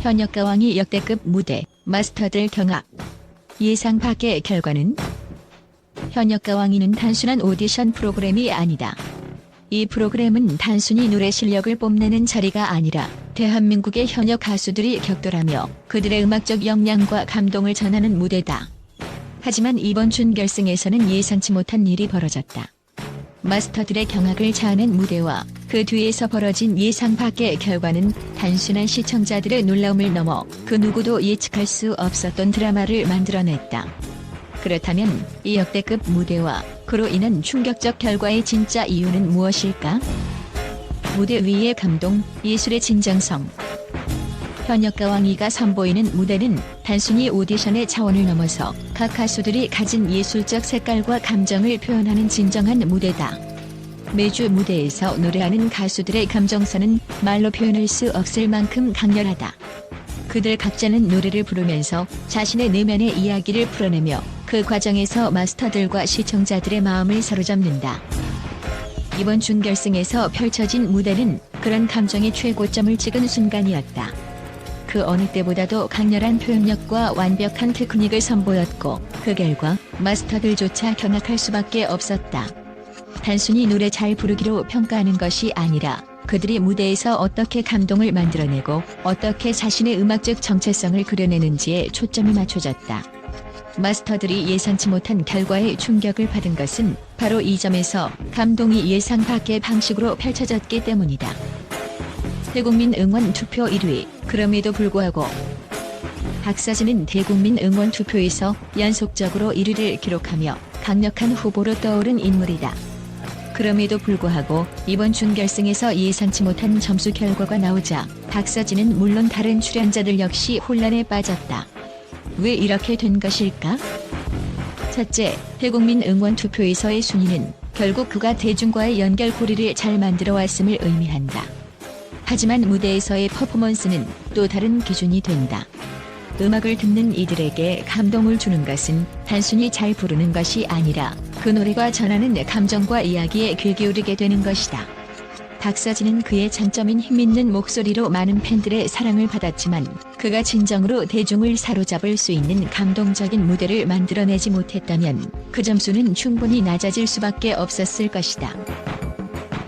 현역가왕이 역대급 무대, 마스터들 경합. 예상 밖의 결과는? 현역가왕이는 단순한 오디션 프로그램이 아니다. 이 프로그램은 단순히 노래 실력을 뽐내는 자리가 아니라 대한민국의 현역 가수들이 격돌하며 그들의 음악적 역량과 감동을 전하는 무대다. 하지만 이번 준결승에서는 예상치 못한 일이 벌어졌다. 마스터들의 경악을 자아낸 무대와 그 뒤에서 벌어진 예상 밖의 결과는 단순한 시청자들의 놀라움을 넘어 그 누구도 예측할 수 없었던 드라마를 만들어냈다. 그렇다면 이 역대급 무대와 그로 인한 충격적 결과의 진짜 이유는 무엇일까? 무대 위의 감동, 예술의 진정성. 현역가왕이가 선보이는 무대는 단순히 오디션의 차원을 넘어서 각 가수들이 가진 예술적 색깔과 감정을 표현하는 진정한 무대다. 매주 무대에서 노래하는 가수들의 감정선은 말로 표현할 수 없을 만큼 강렬하다. 그들 각자는 노래를 부르면서 자신의 내면의 이야기를 풀어내며 그 과정에서 마스터들과 시청자들의 마음을 사로잡는다. 이번 준결승에서 펼쳐진 무대는 그런 감정의 최고점을 찍은 순간이었다. 그 어느 때보다도 강렬한 표현력과 완벽한 테크닉을 선보였고 그 결과 마스터들조차 경악할 수밖에 없었다. 단순히 노래 잘 부르기로 평가하는 것이 아니라 그들이 무대에서 어떻게 감동을 만들어내고 어떻게 자신의 음악적 정체성을 그려내는지에 초점이 맞춰졌다. 마스터들이 예상치 못한 결과에 충격을 받은 것은 바로 이 점에서 감동이 예상 밖의 방식으로 펼쳐졌기 때문이다. 대국민 응원 투표 1위. 그럼에도 불구하고 박서진은 대국민 응원 투표에서 연속적으로 1위를 기록하며 강력한 후보로 떠오른 인물이다. 그럼에도 불구하고 이번 준결승에서 예상치 못한 점수 결과가 나오자 박서진은 물론 다른 출연자들 역시 혼란에 빠졌다. 왜 이렇게 된 것일까? 첫째, 대국민 응원 투표에서의 순위는 결국 그가 대중과의 연결고리를 잘 만들어 왔음을 의미한다. 하지만 무대에서의 퍼포먼스는 또 다른 기준이 된다. 음악을 듣는 이들에게 감동을 주는 것은 단순히 잘 부르는 것이 아니라 그 노래가 전하는 감정과 이야기에 귀 기울이게 되는 것이다. 박서진은 그의 장점인 힘있는 목소리로 많은 팬들의 사랑을 받았지만 그가 진정으로 대중을 사로잡을 수 있는 감동적인 무대를 만들어내지 못했다면 그 점수는 충분히 낮아질 수밖에 없었을 것이다.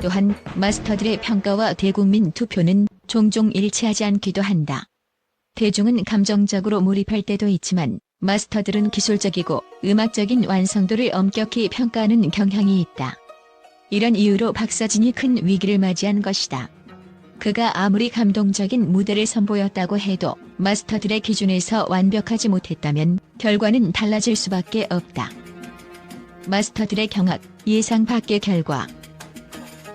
또한 마스터들의 평가와 대국민 투표는 종종 일치하지 않기도 한다. 대중은 감정적으로 몰입할 때도 있지만 마스터들은 기술적이고 음악적인 완성도를 엄격히 평가하는 경향이 있다. 이런 이유로 박서진이 큰 위기를 맞이한 것이다. 그가 아무리 감동적인 무대를 선보였다고 해도 마스터들의 기준에서 완벽하지 못했다면 결과는 달라질 수밖에 없다. 마스터들의 경악, 예상 밖의 결과.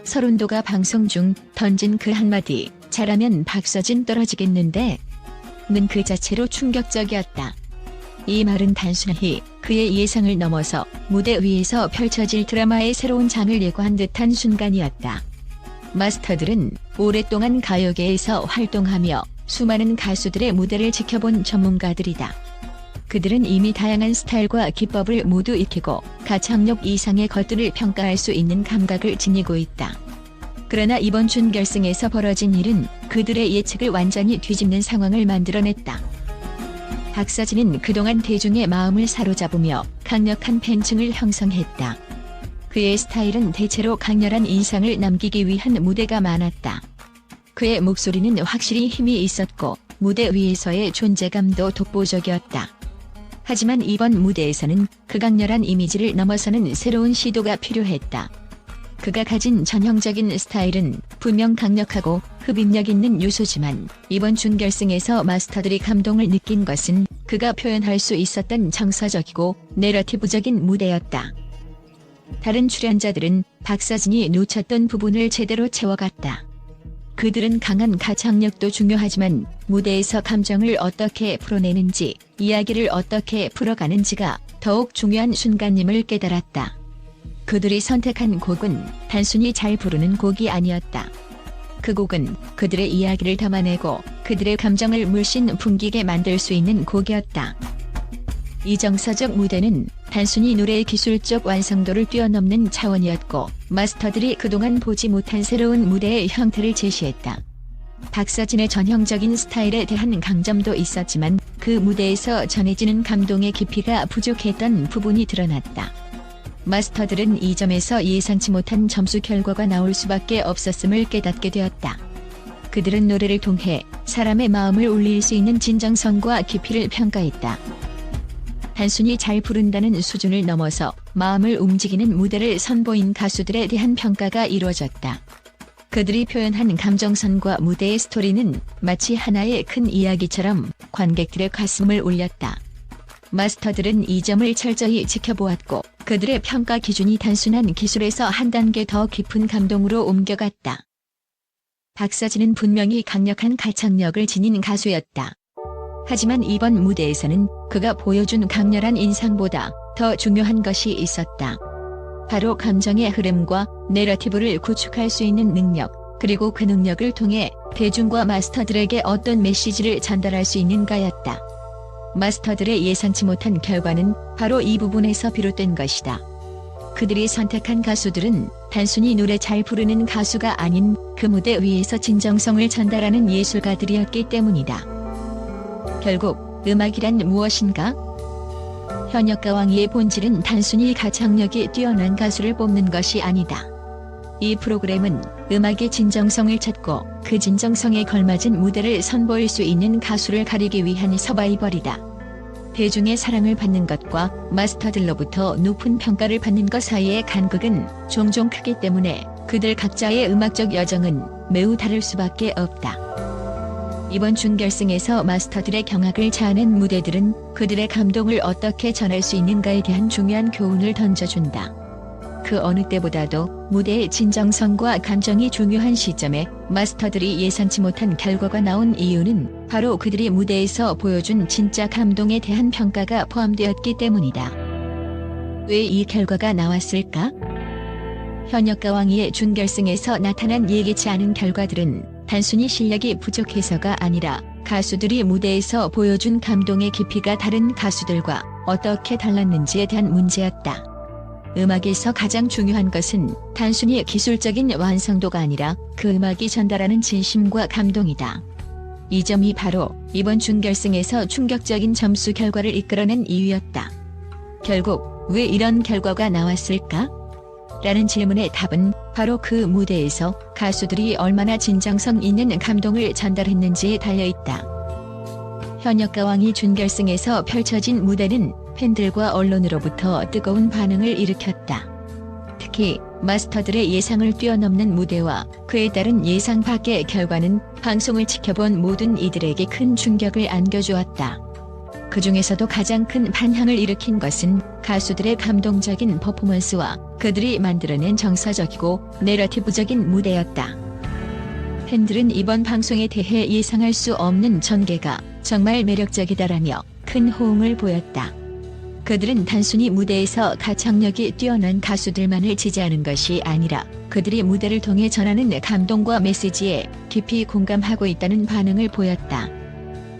서른도가 방송 중 던진 그 한마디, 잘하면 박서진 떨어지겠는데? 는 그 자체로 충격적이었다. 이 말은 단순히 그의 예상을 넘어서 무대 위에서 펼쳐질 드라마의 새로운 장을 예고한 듯한 순간이었다. 마스터들은 오랫동안 가요계에서 활동하며 수많은 가수들의 무대를 지켜본 전문가들이다. 그들은 이미 다양한 스타일과 기법을 모두 익히고 가창력 이상의 것들을 평가할 수 있는 감각을 지니고 있다. 그러나 이번 준결승에서 벌어진 일은 그들의 예측을 완전히 뒤집는 상황을 만들어냈다. 박서진은 그동안 대중의 마음을 사로잡으며 강력한 팬층을 형성했다. 그의 스타일은 대체로 강렬한 인상을 남기기 위한 무대가 많았다. 그의 목소리는 확실히 힘이 있었고 무대 위에서의 존재감도 독보적이었다. 하지만 이번 무대에서는 그 강렬한 이미지를 넘어서는 새로운 시도가 필요했다. 그가 가진 전형적인 스타일은 분명 강력하고 흡입력 있는 요소지만 이번 준결승에서 마스터들이 감동을 느낀 것은 그가 표현할 수 있었던 정서적이고 내러티브적인 무대였다. 다른 출연자들은 박서진이 놓쳤던 부분을 제대로 채워갔다. 그들은 강한 가창력도 중요하지만 무대에서 감정을 어떻게 풀어내는지, 이야기를 어떻게 풀어가는지가 더욱 중요한 순간임을 깨달았다. 그들이 선택한 곡은 단순히 잘 부르는 곡이 아니었다. 그 곡은 그들의 이야기를 담아내고 그들의 감정을 물씬 풍기게 만들 수 있는 곡이었다. 이 정서적 무대는 단순히 노래의 기술적 완성도를 뛰어넘는 차원이었고 마스터들이 그동안 보지 못한 새로운 무대의 형태를 제시했다. 박서진의 전형적인 스타일에 대한 강점도 있었지만 그 무대에서 전해지는 감동의 깊이가 부족했던 부분이 드러났다. 마스터들은 이 점에서 예상치 못한 점수 결과가 나올 수밖에 없었음을 깨닫게 되었다. 그들은 노래를 통해 사람의 마음을 울릴 수 있는 진정성과 깊이를 평가했다. 단순히 잘 부른다는 수준을 넘어서 마음을 움직이는 무대를 선보인 가수들에 대한 평가가 이루어졌다. 그들이 표현한 감정선과 무대의 스토리는 마치 하나의 큰 이야기처럼 관객들의 가슴을 울렸다. 마스터들은 이 점을 철저히 지켜보았고 그들의 평가 기준이 단순한 기술에서 한 단계 더 깊은 감동으로 옮겨갔다. 박서진은 분명히 강력한 가창력을 지닌 가수였다. 하지만 이번 무대에서는 그가 보여준 강렬한 인상보다 더 중요한 것이 있었다. 바로 감정의 흐름과 내러티브를 구축할 수 있는 능력, 그리고 그 능력을 통해 대중과 마스터들에게 어떤 메시지를 전달할 수 있는가였다. 마스터들의 예상치 못한 결과는 바로 이 부분에서 비롯된 것이다. 그들이 선택한 가수들은 단순히 노래 잘 부르는 가수가 아닌 그 무대 위에서 진정성을 전달하는 예술가들이었기 때문이다. 결국 음악이란 무엇인가? 현역가왕이의 본질은 단순히 가창력이 뛰어난 가수를 뽑는 것이 아니다. 이 프로그램은 음악의 진정성을 찾고 그 진정성에 걸맞은 무대를 선보일 수 있는 가수를 가리기 위한 서바이벌이다. 대중의 사랑을 받는 것과 마스터들로부터 높은 평가를 받는 것 사이의 간극은 종종 크기 때문에 그들 각자의 음악적 여정은 매우 다를 수밖에 없다. 이번 준결승에서 마스터들의 경악을 자아낸 무대들은 그들의 감동을 어떻게 전할 수 있는가에 대한 중요한 교훈을 던져준다. 그 어느 때보다도 무대의 진정성과 감정이 중요한 시점에 마스터들이 예상치 못한 결과가 나온 이유는 바로 그들이 무대에서 보여준 진짜 감동에 대한 평가가 포함되었기 때문이다. 왜 이 결과가 나왔을까? 현역가왕이의 준결승에서 나타난 예기치 않은 결과들은 단순히 실력이 부족해서가 아니라 가수들이 무대에서 보여준 감동의 깊이가 다른 가수들과 어떻게 달랐는지에 대한 문제였다. 음악에서 가장 중요한 것은 단순히 기술적인 완성도가 아니라 그 음악이 전달하는 진심과 감동이다. 이 점이 바로 이번 준결승에서 충격적인 점수 결과를 이끌어낸 이유였다. 결국 왜 이런 결과가 나왔을까? 라는 질문의 답은 바로 그 무대에서 가수들이 얼마나 진정성 있는 감동을 전달했는지에 달려있다. 현역가왕이 준결승에서 펼쳐진 무대는 팬들과 언론으로부터 뜨거운 반응을 일으켰다. 특히 마스터들의 예상을 뛰어넘는 무대와 그에 따른 예상 밖의 결과는 방송을 지켜본 모든 이들에게 큰 충격을 안겨주었다. 그 중에서도 가장 큰 반향을 일으킨 것은 가수들의 감동적인 퍼포먼스와 그들이 만들어낸 정서적이고 내러티브적인 무대였다. 팬들은 이번 방송에 대해 예상할 수 없는 전개가 정말 매력적이다라며 큰 호응을 보였다. 그들은 단순히 무대에서 가창력이 뛰어난 가수들만을 지지하는 것이 아니라 그들이 무대를 통해 전하는 감동과 메시지에 깊이 공감하고 있다는 반응을 보였다.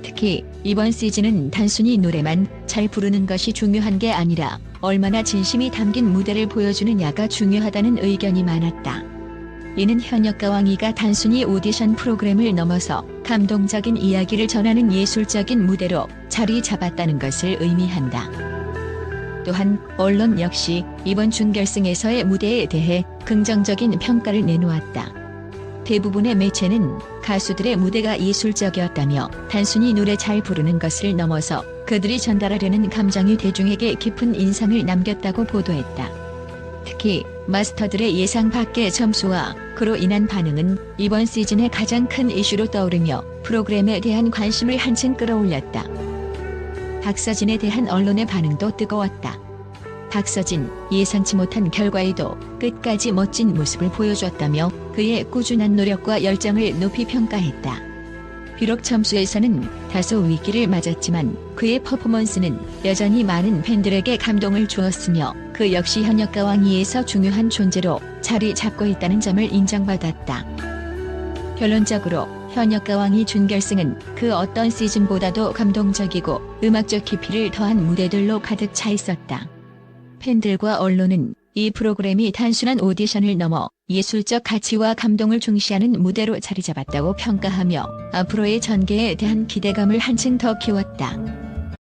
특히 이번 시즌은 단순히 노래만 잘 부르는 것이 중요한 게 아니라 얼마나 진심이 담긴 무대를 보여주느냐가 중요하다는 의견이 많았다. 이는 현역가왕이가 단순히 오디션 프로그램을 넘어서 감동적인 이야기를 전하는 예술적인 무대로 자리 잡았다는 것을 의미한다. 또한 언론 역시 이번 준결승에서의 무대에 대해 긍정적인 평가를 내놓았다. 대부분의 매체는 가수들의 무대가 예술적이었다며 단순히 노래 잘 부르는 것을 넘어서 그들이 전달하려는 감정이 대중에게 깊은 인상을 남겼다고 보도했다. 특히 마스터들의 예상 밖의 점수와 그로 인한 반응은 이번 시즌의 가장 큰 이슈로 떠오르며 프로그램에 대한 관심을 한층 끌어올렸다. 박서진에 대한 언론의 반응도 뜨거웠다. 박서진, 예상치 못한 결과에도 끝까지 멋진 모습을 보여줬다며 그의 꾸준한 노력과 열정을 높이 평가했다. 비록 점수에서는 다소 위기를 맞았지만 그의 퍼포먼스는 여전히 많은 팬들에게 감동을 주었으며 그 역시 현역가왕이에서 중요한 존재로 자리 잡고 있다는 점을 인정받았다. 결론적으로 현역가왕이 준결승은 그 어떤 시즌보다도 감동적이고 음악적 깊이를 더한 무대들로 가득 차 있었다. 팬들과 언론은 이 프로그램이 단순한 오디션을 넘어 예술적 가치와 감동을 중시하는 무대로 자리 잡았다고 평가하며 앞으로의 전개에 대한 기대감을 한층 더 키웠다.